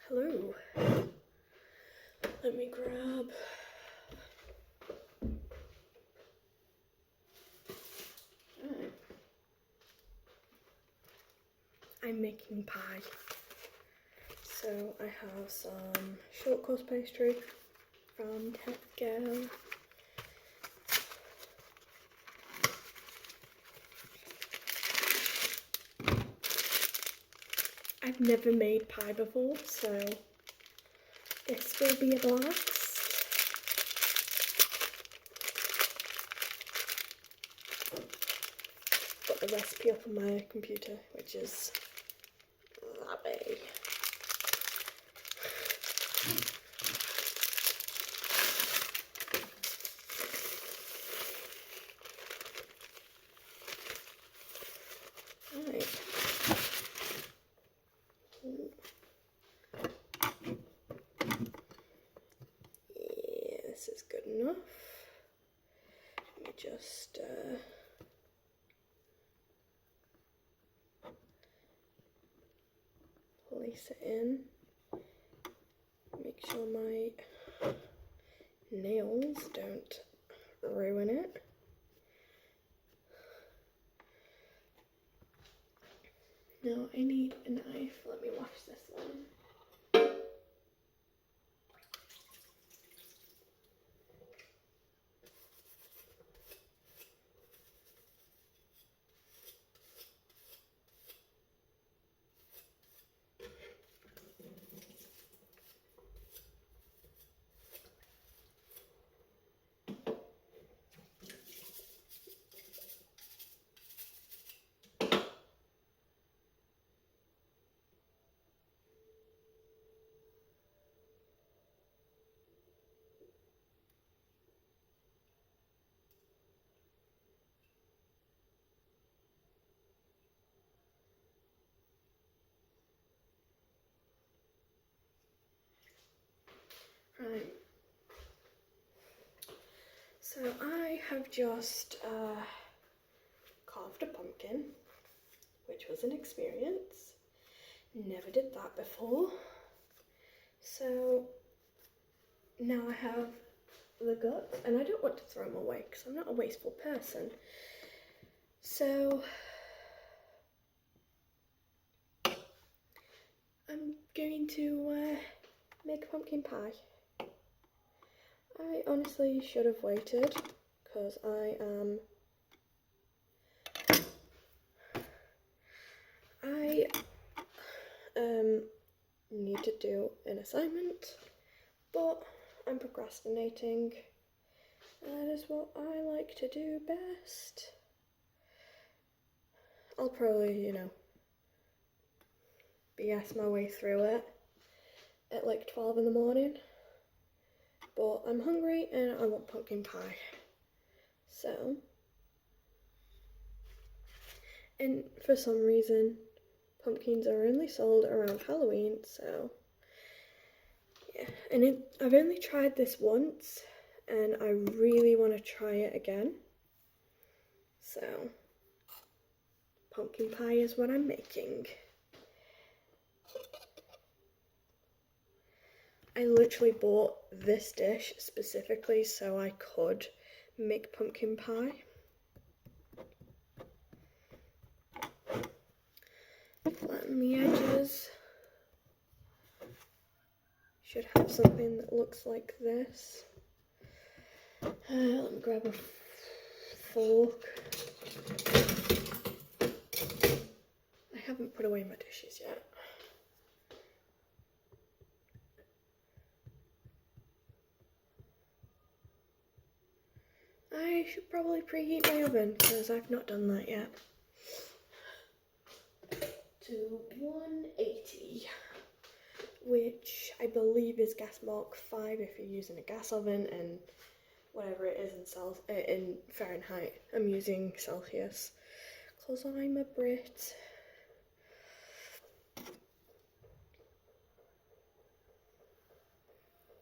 Hello. Let me grab. Right. I'm making pie. So I have some short course pastry from Tesco. I've never made pie before, so this will be a blast. Got the recipe up on my computer, which is lovely. Right. Yeah, this is good enough. Let me just place it in. Make sure my nails don't ruin it. Now I need a knife. Let me wash this one. Right. So I have just carved a pumpkin, which was an experience. Never did that before. So now I have the guts, and I don't want to throw them away because I'm not a wasteful person. So I'm going to make a pumpkin pie. I honestly should have waited because I need to do an assignment, but I'm procrastinating. That is what I like to do best. I'll probably, BS my way through it at like 12 in the morning. But I'm hungry and I want pumpkin pie. So, and for some reason, pumpkins are only sold around Halloween, so yeah. And I've only tried this once, and I really want to try it again. So, pumpkin pie is what I'm making. I literally bought this dish specifically so I could make pumpkin pie. Flatten the edges. Should have something that looks like this. Let me grab a fork. I haven't put away my dishes yet. I should probably preheat my oven because I've not done that yet. To 180, which I believe is gas mark 5 if you're using a gas oven, and whatever it is in Fahrenheit. I'm using Celsius because I'm a Brit.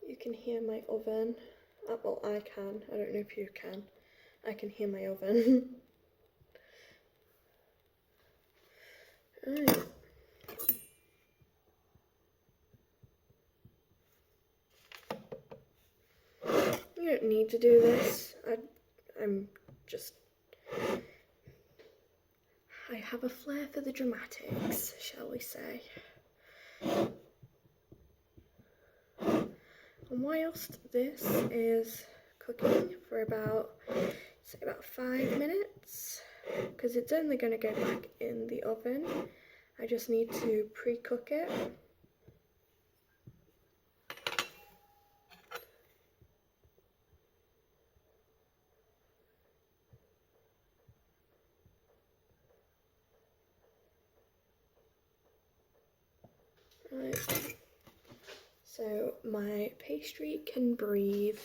You can hear my oven. Well, I can. I don't know if you can. I can hear my oven. Right. You don't need to do this. I have a flair for the dramatics, shall we say. And whilst this is cooking for about 5 minutes, because it's only going to go back in the oven, I just need to pre-cook it. Right. So my pastry can breathe.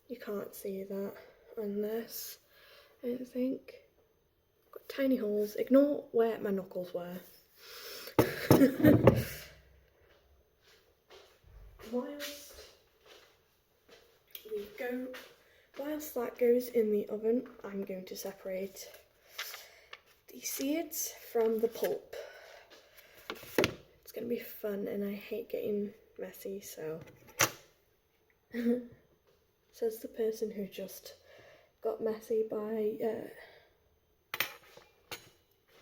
You can't see that on this, I don't think. Got tiny holes. Ignore where my knuckles were. Whilst that goes in the oven, I'm going to separate the seeds from the pulp. It's going to be fun, and I hate getting messy, so says the person who just got messy by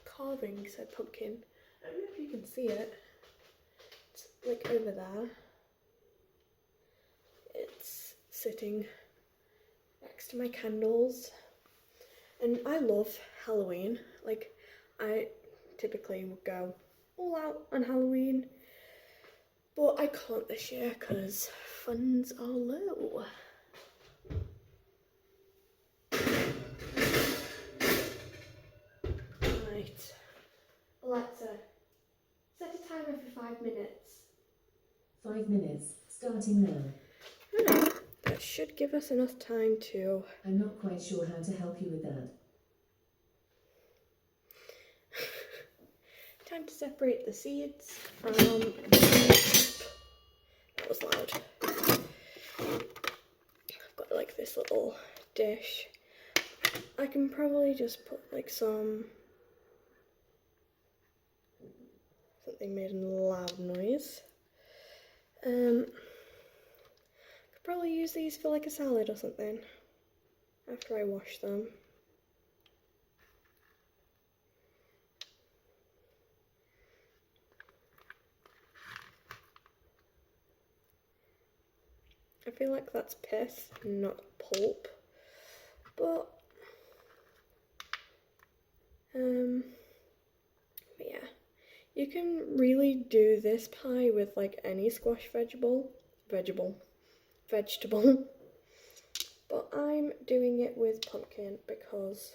carving said pumpkin. I don't know if you can see it. It's like over there. It's sitting next to my candles, and I love Halloween. Like, I typically would go all out on Halloween, but I can't this year because funds are low. Right, Alexa, set a timer for 5 minutes. 5 minutes, starting now. Right, that should give us enough time to... I'm not quite sure how to help you with that. Time to separate the seeds from the... That was loud. I've got like this little dish. I can probably just put like something made a loud noise. Could probably use these for like a salad or something after I wash them. I feel like that's pith, not pulp, but yeah, you can really do this pie with like any squash vegetable, but I'm doing it with pumpkin because,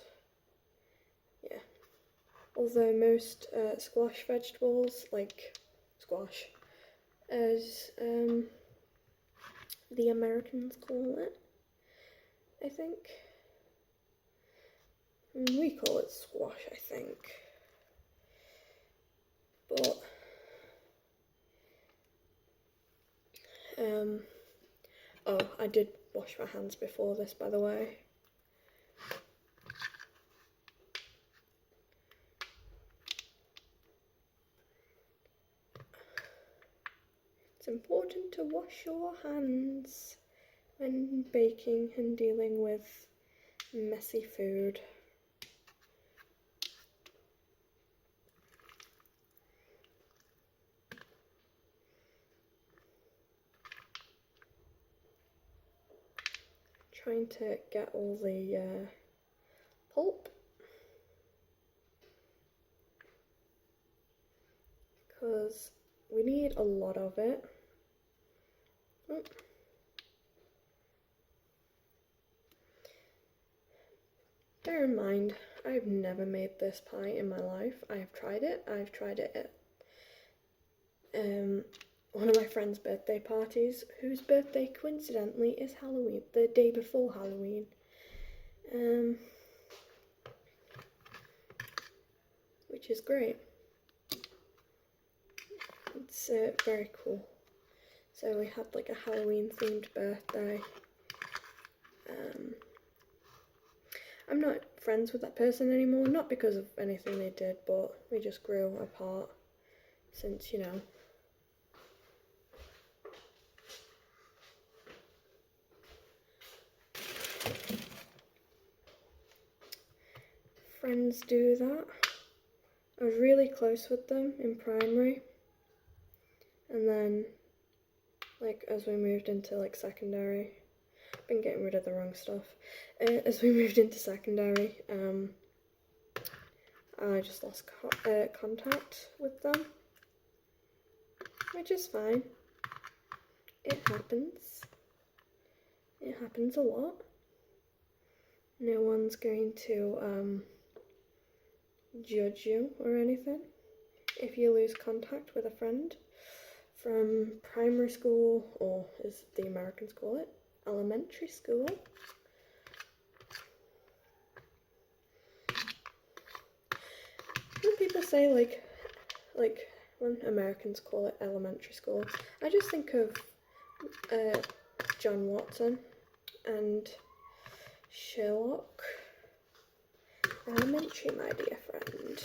yeah, although most squash vegetables, like squash, as the Americans call it, I think. We call it squash, I think. But oh, I did wash my hands before this, by the way. It's important to wash your hands when baking and dealing with messy food. Trying to get all the pulp, because we need a lot of it. Oh. Bear in mind, I've never made this pie in my life. I've tried it at one of my friend's birthday parties, whose birthday coincidentally is Halloween, the day before Halloween. Which is great. It's very cool. So we had like a Halloween themed birthday. I'm not friends with that person anymore, not because of anything they did, but we just grew apart since, you know. friends do that. I was really close with them in primary, and then like as we moved into like secondary, I've been getting rid of the wrong stuff. As we moved into secondary, I just lost contact with them, which is fine. It happens. It happens a lot. No one's going to judge you or anything if you lose contact with a friend from primary school, or as the Americans call it, elementary school. When people say like when Americans call it elementary school, I just think of John Watson and Sherlock. Elementary, my dear friend.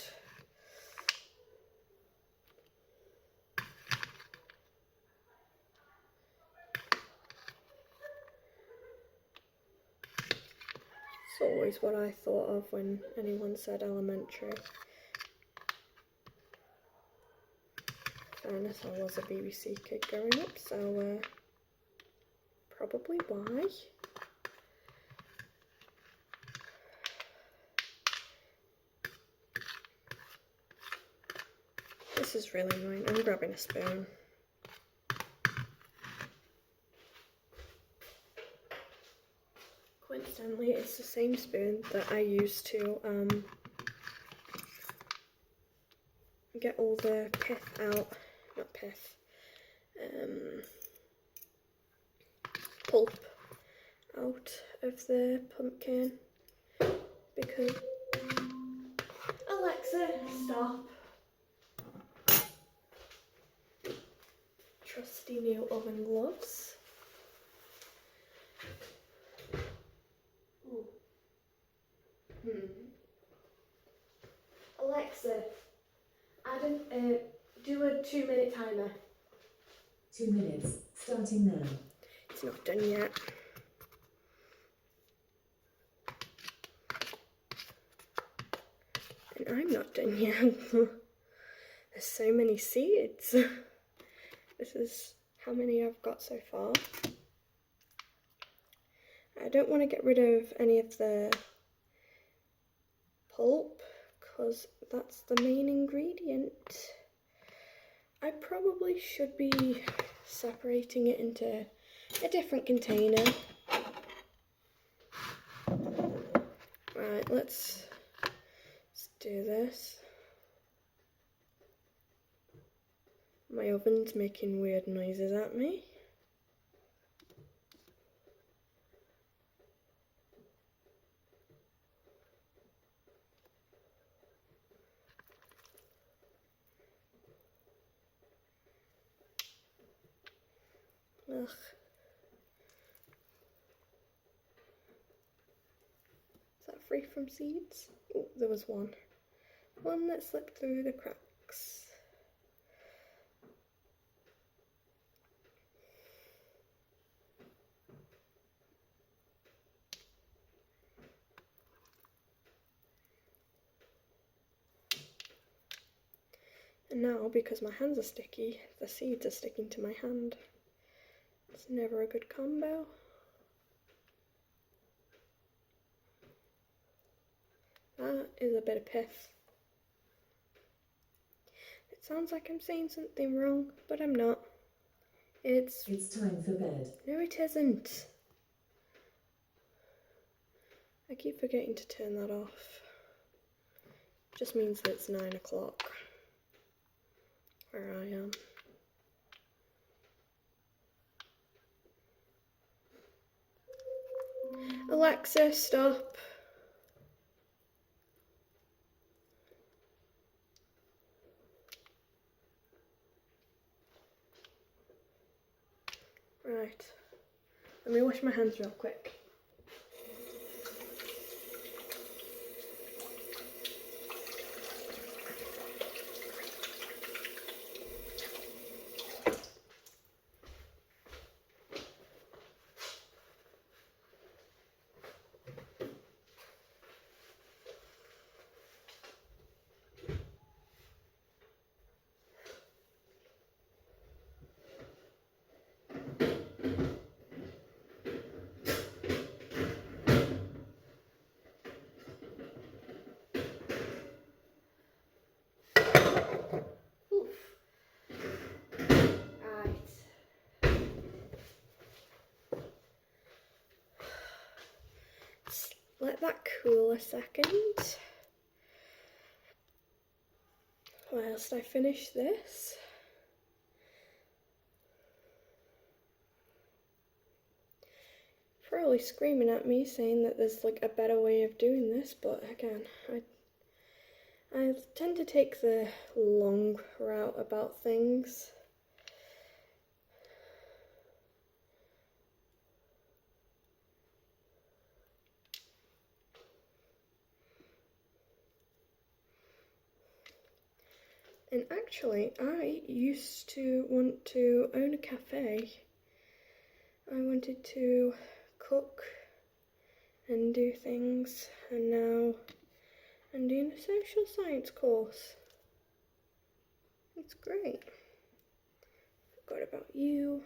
It's always what I thought of when anyone said elementary. Fairness, I was a BBC kid growing up, so probably why. This is really annoying. I'm grabbing a spoon. Coincidentally, it's the same spoon that I used to get all the pith out. Not pith. Pulp out of the pumpkin, because Alexa, stop. Trusty new oven gloves. Alexa, Adam, do a 2-minute timer. 2 minutes, starting now. It's not done yet. And I'm not done yet. There's so many seeds. This is how many I've got so far. I don't want to get rid of any of the pulp, because that's the main ingredient. I probably should be separating it into a different container. Right, let's do this. My oven's making weird noises at me. Ugh. Is that free from seeds? Oh, there was one. One that slipped through the cracks. And now, because my hands are sticky, the seeds are sticking to my hand. It's never a good combo. That is a bit of pith. It sounds like I'm saying something wrong, but I'm not. It's time for bed. No, it isn't. I keep forgetting to turn that off. Just means that it's 9 o'clock where I am. Alexa, stop. Right. Let me wash my hands real quick. let that cool a second whilst I finish this. Probably screaming at me saying that there's like a better way of doing this, but again, I tend to take the long route about things. And actually, I used to want to own a cafe. I wanted to cook and do things, and now I'm doing a social science course. It's great. Forgot about you.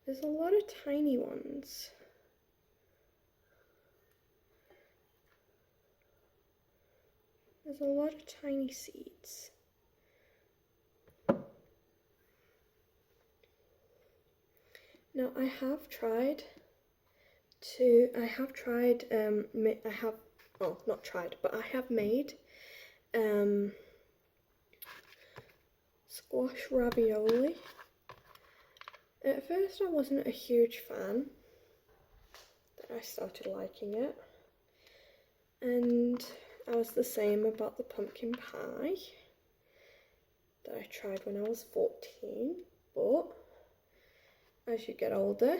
There's a lot of tiny ones. There's a lot of tiny seeds. Now I have tried I have made squash ravioli. At first I wasn't a huge fan, then I started liking it. And I was the same about the pumpkin pie that I tried when I was 14, but as you get older,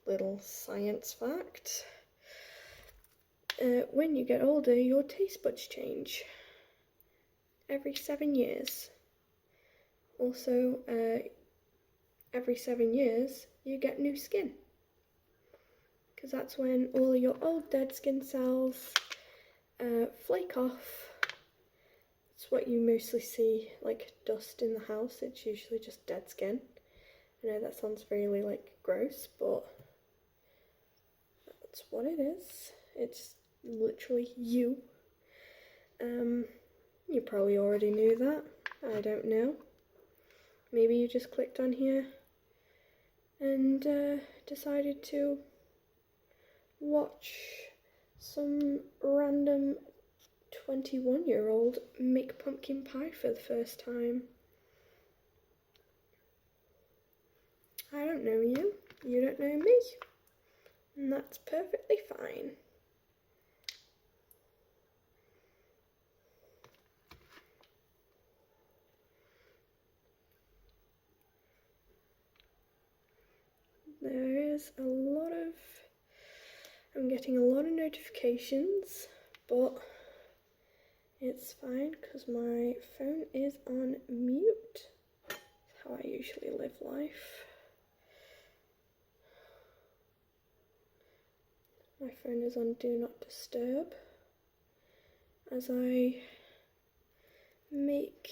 little science fact, when you get older, your taste buds change every 7 years. Also, every 7 years, you get new skin, because that's when all your old dead skin cells flake off. It's what you mostly see, like dust in the house. It's usually just dead skin. I know that sounds really like gross, but that's what it is. It's literally you. You probably already knew that. I don't know. Maybe you just clicked on here and decided to watch some random 21-year-old make pumpkin pie for the first time. I don't know you, you don't know me, and that's perfectly fine. There is a lot of, I'm getting a lot of notifications, but it's fine because my phone is on mute. That's how I usually live life. My phone is on Do Not Disturb as I make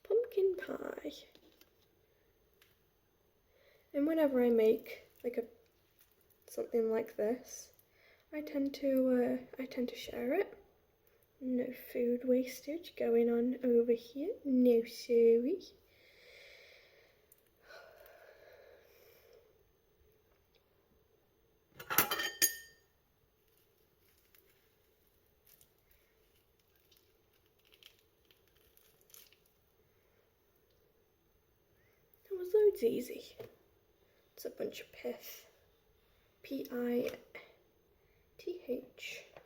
pumpkin pie. And whenever I make like something like this, I tend to share it. No food wastage going on over here. No sorry. That was loads easy. It's a bunch of pith. P-I-T-H.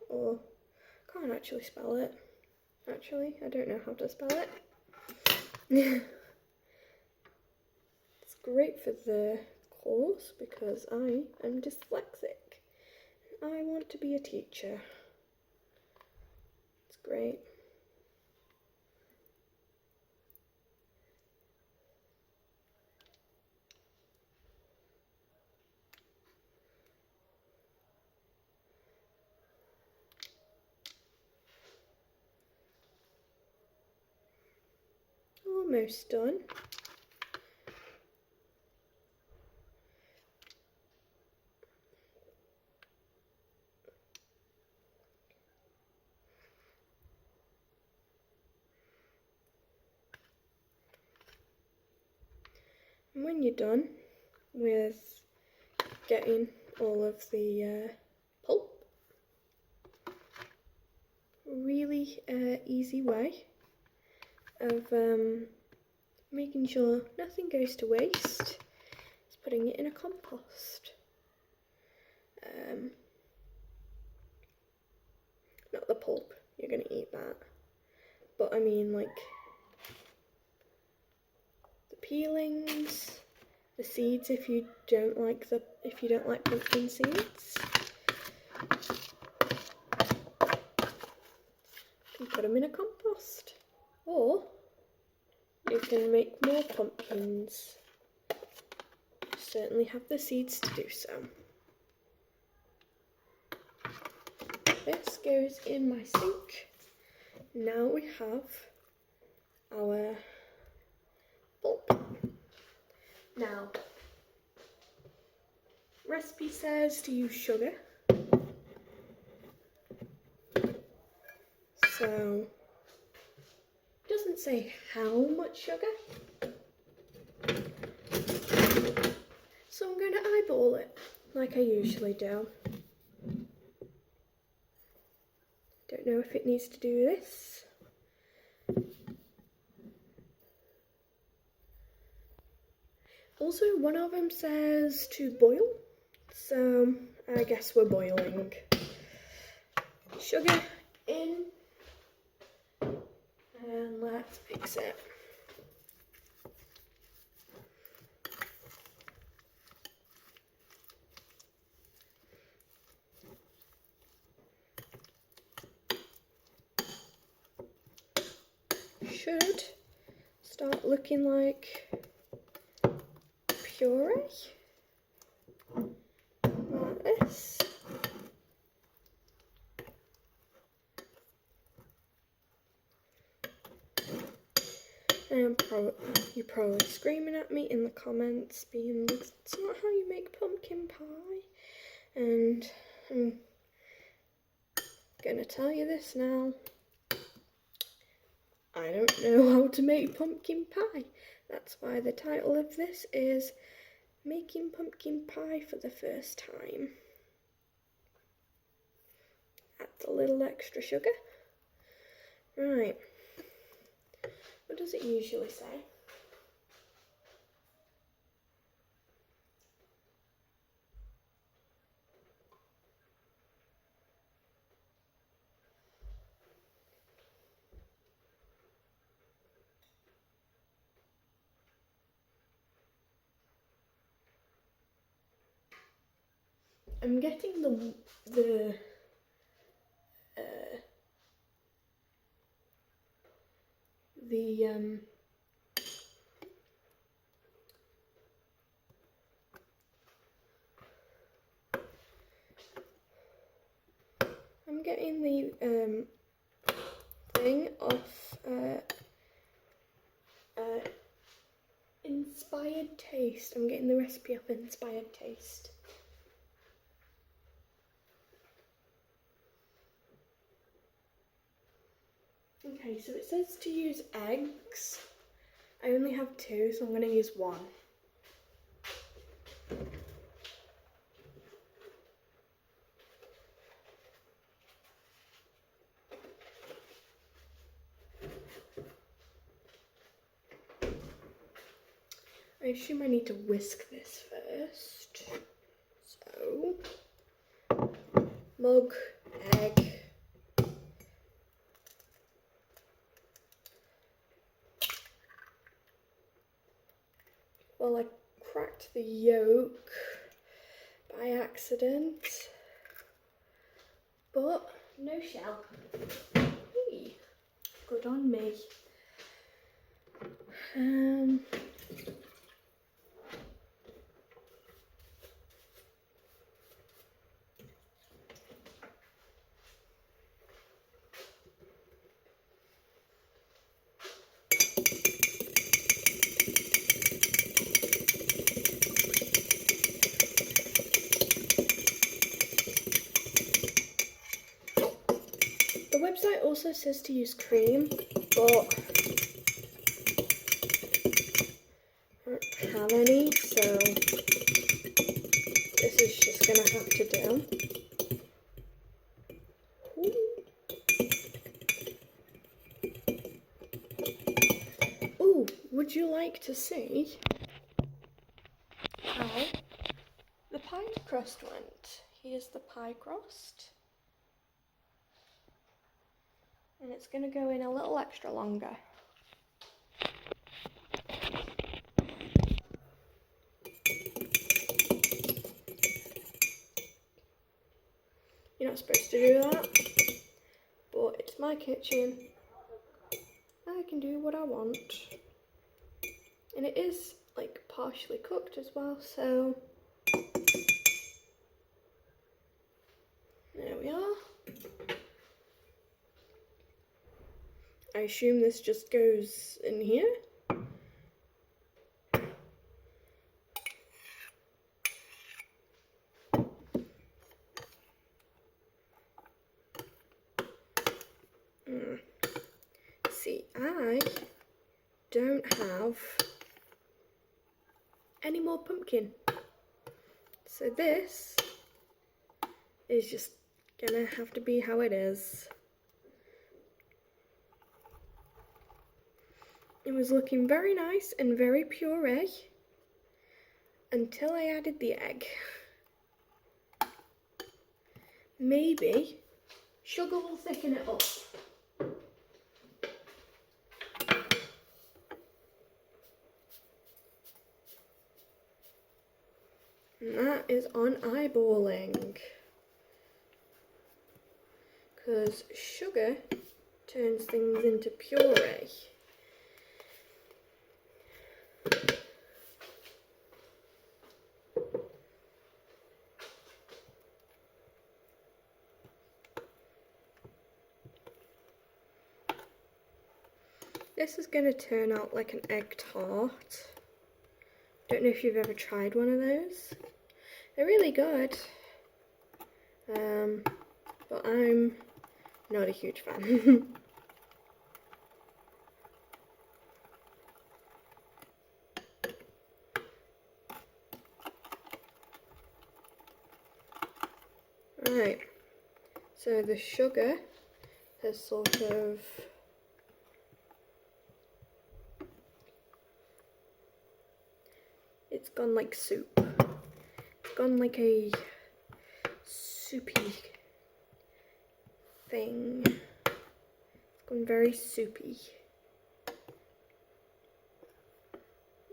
Or, can't actually spell it. Actually, I don't know how to spell it. It's great for the course because I am dyslexic. I want to be a teacher. It's great. Almost done. And when you're done with getting all of the pulp. Really easy way of making sure nothing goes to waste is putting it in a compost. Not the pulp, you're going to eat that, but I mean like the peelings, the seeds if you don't like pumpkin seeds. You can put them in a compost, or you can make more pumpkins. You certainly have the seeds to do so. This goes in my sink. Now we have our pulp. Now, recipe says to use sugar. So, it doesn't say how much sugar. So I'm going to eyeball it like I usually do. Don't know if it needs to do this. Also, one of them says to boil, so I guess we're boiling. Sugar in, and let's mix it. Should start looking like puree, like this. And you're probably screaming at me in the comments, being like, "That's not how you make pumpkin pie." And I'm gonna tell you this now. I don't know how to make pumpkin pie. That's why the title of this is Making Pumpkin Pie for the First Time. Add a little extra sugar. Right. What does it usually say? I'm getting the thing off Inspired Taste. I'm getting the recipe off Inspired Taste. Okay, so it says to use eggs. I only have 2, so I'm going to use 1. I assume I need to whisk this first. So, mug, egg. Well, I cracked the yolk by accident, but no shell. Hey, good on me. The website also says to use cream, but I don't have any, so this is just going to have to do. Ooh, would you like to see how the pie crust went? Here's the pie crust. And it's going to go in a little extra longer. You're not supposed to do that, but it's my kitchen. I can do what I want. And it is like partially cooked as well, so there we are. I assume this just goes in here. See, I don't have any more pumpkin. So this is just gonna have to be how it is. It was looking very nice and very puree until I added the egg. Maybe sugar will thicken it up. And that is on eyeballing. Because sugar turns things into puree. This is going to turn out like an egg tart. Don't know if you've ever tried one of those. They're really good. But I'm not a huge fan. Right, so the sugar has sort of it's gone like soup. It's gone like a soupy thing. It's gone very soupy.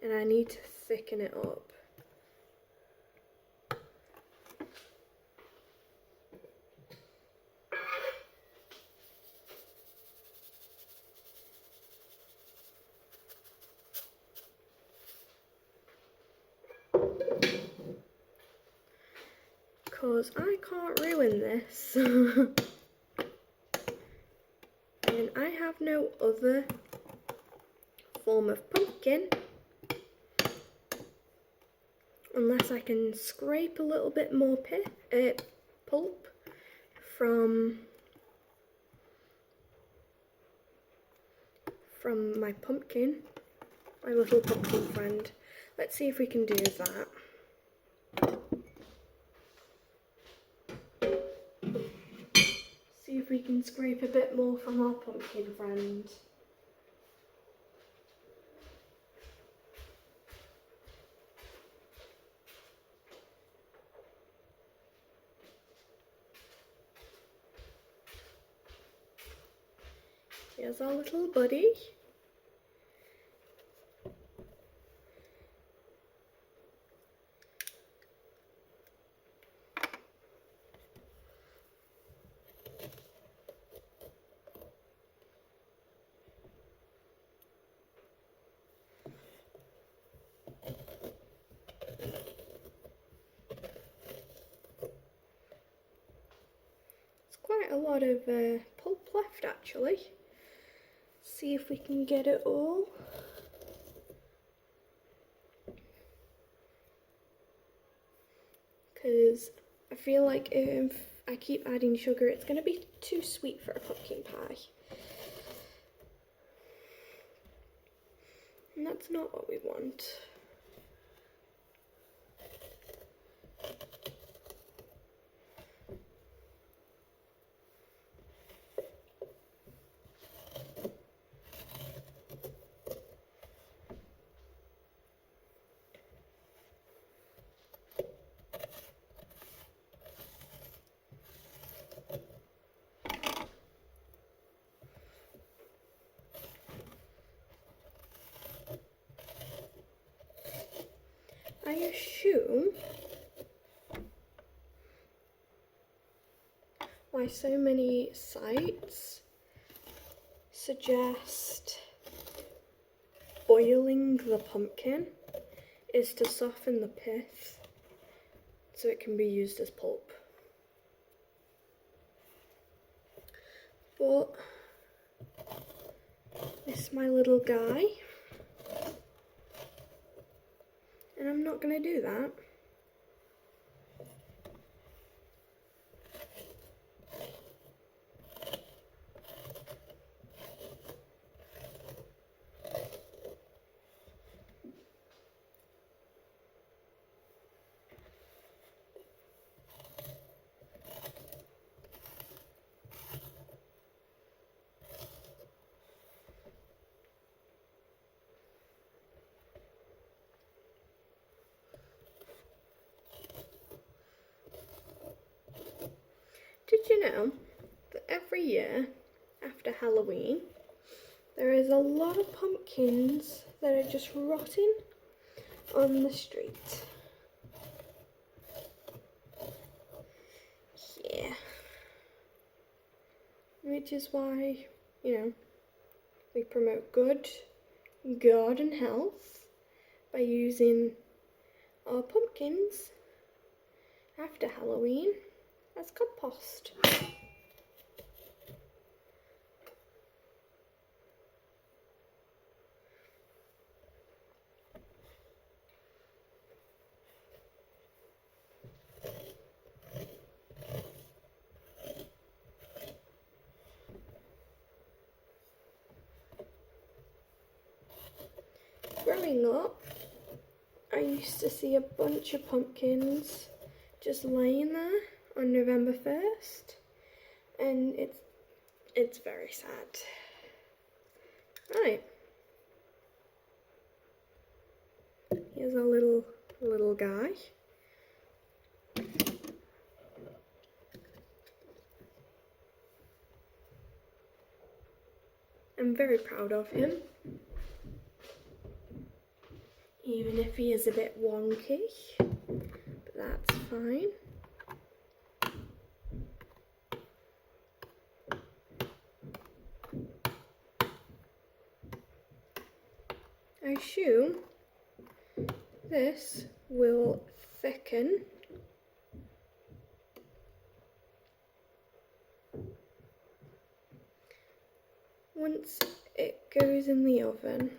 And I need to thicken it up. Because I can't ruin this. And I have no other form of pumpkin unless I can scrape a little bit more pulp from my pumpkin, my little pumpkin friend. Let's see if we can do that. See if we can scrape a bit more from our pumpkin friend. Here's our little buddy. Quite a lot of pulp left actually. See if we can get it all. Because I feel like if I keep adding sugar, it's going to be too sweet for a pumpkin pie. And that's not what we want. I assume why so many sites suggest boiling the pumpkin is to soften the pith so it can be used as pulp. But this is my little guy, and I'm not going to do that. Did you know that every year after Halloween there is a lot of pumpkins that are just rotting on the street? Yeah. Which is why, we promote good garden health by using our pumpkins after Halloween as compost. Growing up, I used to see a bunch of pumpkins just laying there on November 1st, and it's very sad. Right. Here's our little guy. I'm very proud of him, even if he is a bit wonky, but that's fine. I assume this will thicken once it goes in the oven.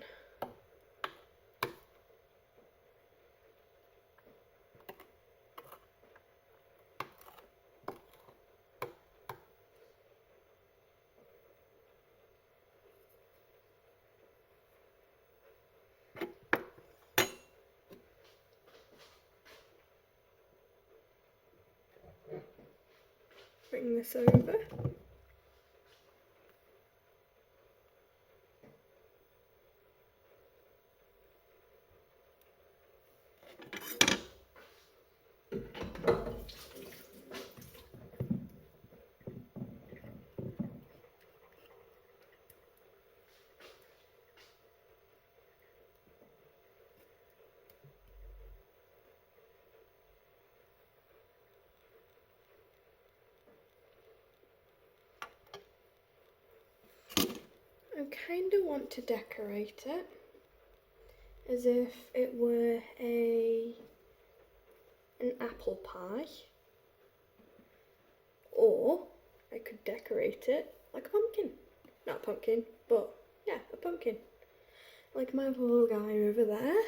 Bring this over. I kind of want to decorate it as if it were an apple pie, or I could decorate it like a pumpkin. Not a pumpkin, but yeah, a pumpkin. Like my little guy over there.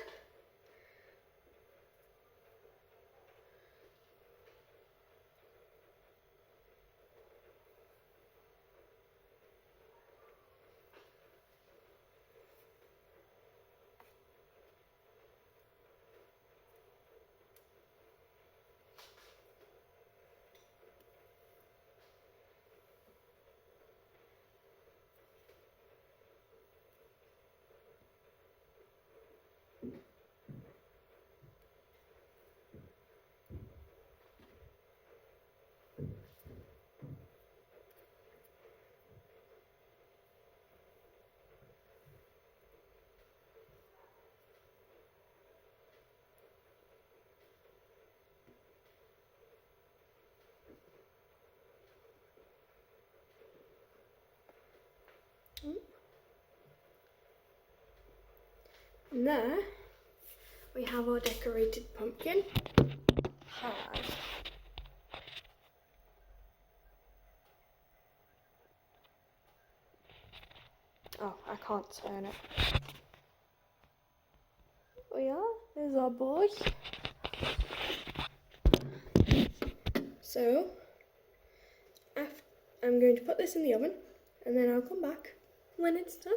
And there we have our decorated pumpkin. Hello. Oh, I can't turn it. Oh yeah, there's our boy. So, I'm going to put this in the oven and then I'll come back when it's done.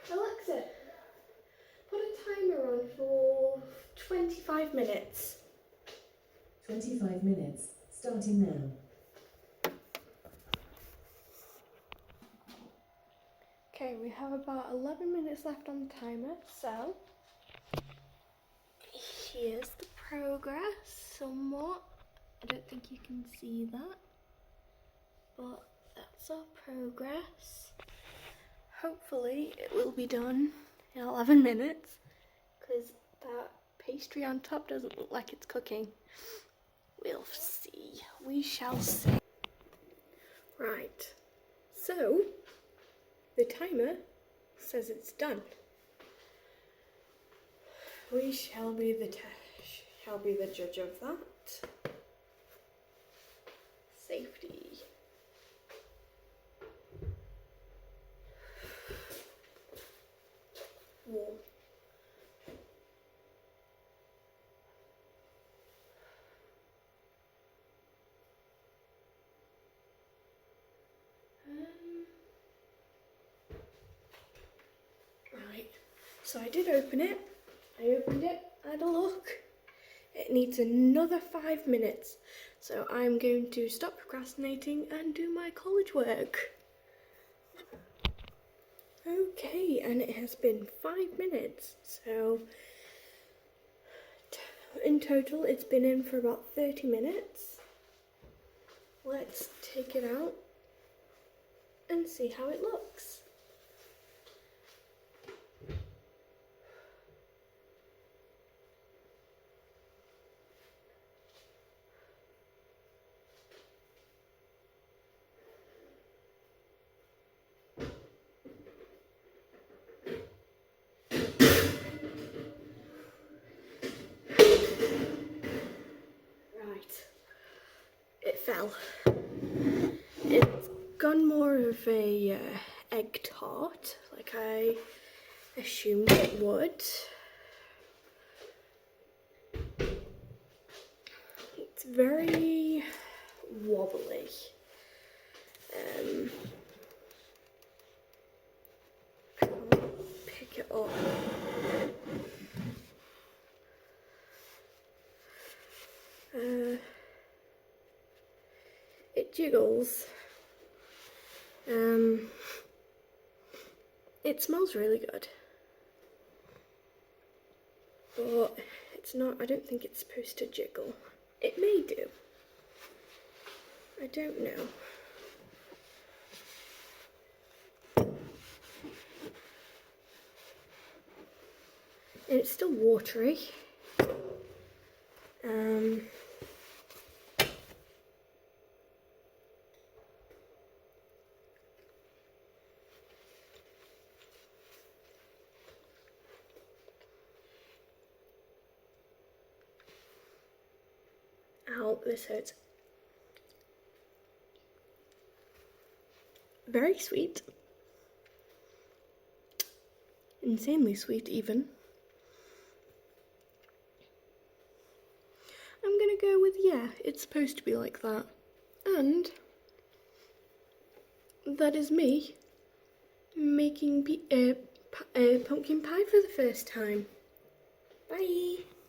Alexa, put a timer on for 25 minutes. 25 minutes, starting now. Okay, we have about 11 minutes left on the timer, so here's the progress somewhat. I don't think you can see that, but that's our progress. Hopefully it will be done in 11 minutes because that pastry on top doesn't look like it's cooking. We'll see. We shall see. Right, so the timer says it's done. We shall be the judge of that. Safety. Warm. Right, so I did open it. I opened it, had a look. It needs another 5 minutes. So I'm going to stop procrastinating and do my college work. Okay, and it has been 5 minutes. So in total, it's been in for about 30 minutes. Let's take it out and see how it looks. It fell. It's gone more of a egg tart, like I assumed it would. It's very wobbly. Can't pick it up. It jiggles. It smells really good, but it's not. I don't think it's supposed to jiggle. It may do. I don't know. And it's still watery. Ow, this hurts. Very sweet. Insanely sweet, even. I'm gonna go with yeah, it's supposed to be like that. And that is me making pumpkin pie for the first time. Bye!